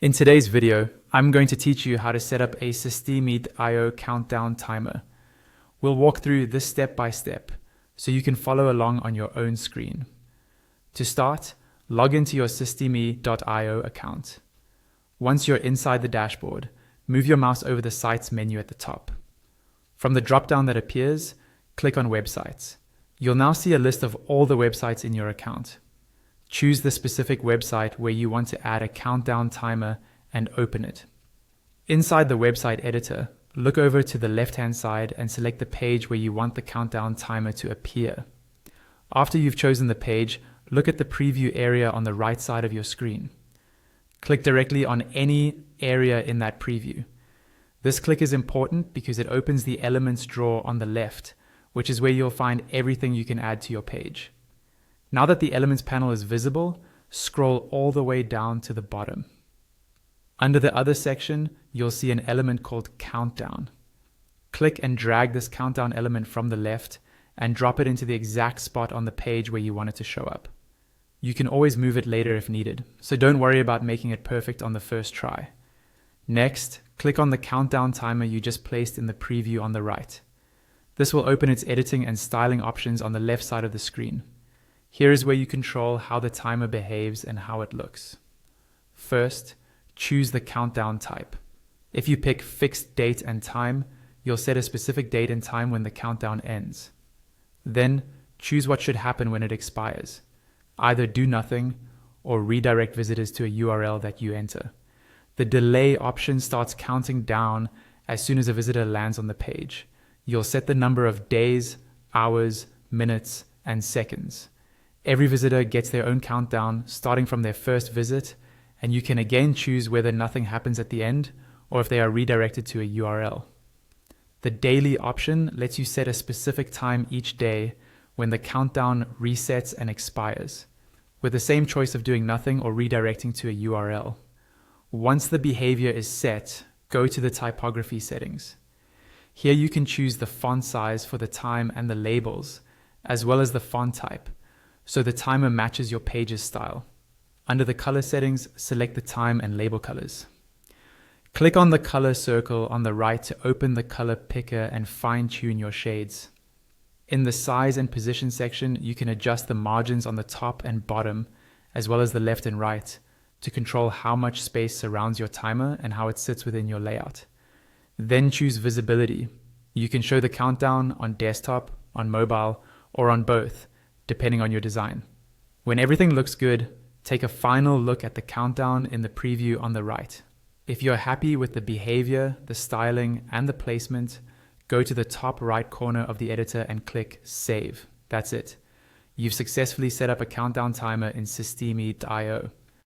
In today's video, I'm going to teach you how to set up a Systeme.io countdown timer. We'll walk through this step by step so you can follow along on your own screen. To start, log into your Systeme.io account. Once you're inside the dashboard, move your mouse over the Sites menu at the top. From the drop-down that appears, click on Websites. You'll now see a list of all the websites in your account. Choose the specific website where you want to add a countdown timer and open it. Inside the website editor, look over to the left-hand side and select the page where you want the countdown timer to appear. After you've chosen the page, look at the preview area on the right side of your screen. Click directly on any area in that preview. This click is important because it opens the Elements drawer on the left, which is where you'll find everything you can add to your page. Now that the Elements panel is visible, scroll all the way down to the bottom. Under the Other section, you'll see an element called Countdown. Click and drag this countdown element from the left and drop it into the exact spot on the page where you want it to show up. You can always move it later if needed, so don't worry about making it perfect on the first try. Next, click on the countdown timer you just placed in the preview on the right. This will open its editing and styling options on the left side of the screen. Here is where you control how the timer behaves and how it looks. First, choose the countdown type. If you pick Fixed Date and Time, you'll set a specific date and time when the countdown ends. Then, choose what should happen when it expires. Either do nothing or redirect visitors to a URL that you enter. The delay option starts counting down as soon as a visitor lands on the page. You'll set the number of days, hours, minutes, and seconds. Every visitor gets their own countdown starting from their first visit, and you can again choose whether nothing happens at the end or if they are redirected to a URL. The daily option lets you set a specific time each day when the countdown resets and expires, with the same choice of doing nothing or redirecting to a URL. Once the behavior is set, go to the typography settings. Here you can choose the font size for the time and the labels, as well as the font type, so the timer matches your page's style. Under the color settings, select the time and label colors. Click on the color circle on the right to open the color picker and fine-tune your shades. In the size and position section, you can adjust the margins on the top and bottom, as well as the left and right, to control how much space surrounds your timer and how it sits within your layout. Then choose visibility. You can show the countdown on desktop, on mobile, or on both, depending on your design. When everything looks good, take a final look at the countdown in the preview on the right. If you're happy with the behavior, the styling, and the placement, go to the top right corner of the editor and click Save. That's it. You've successfully set up a countdown timer in Systeme.io.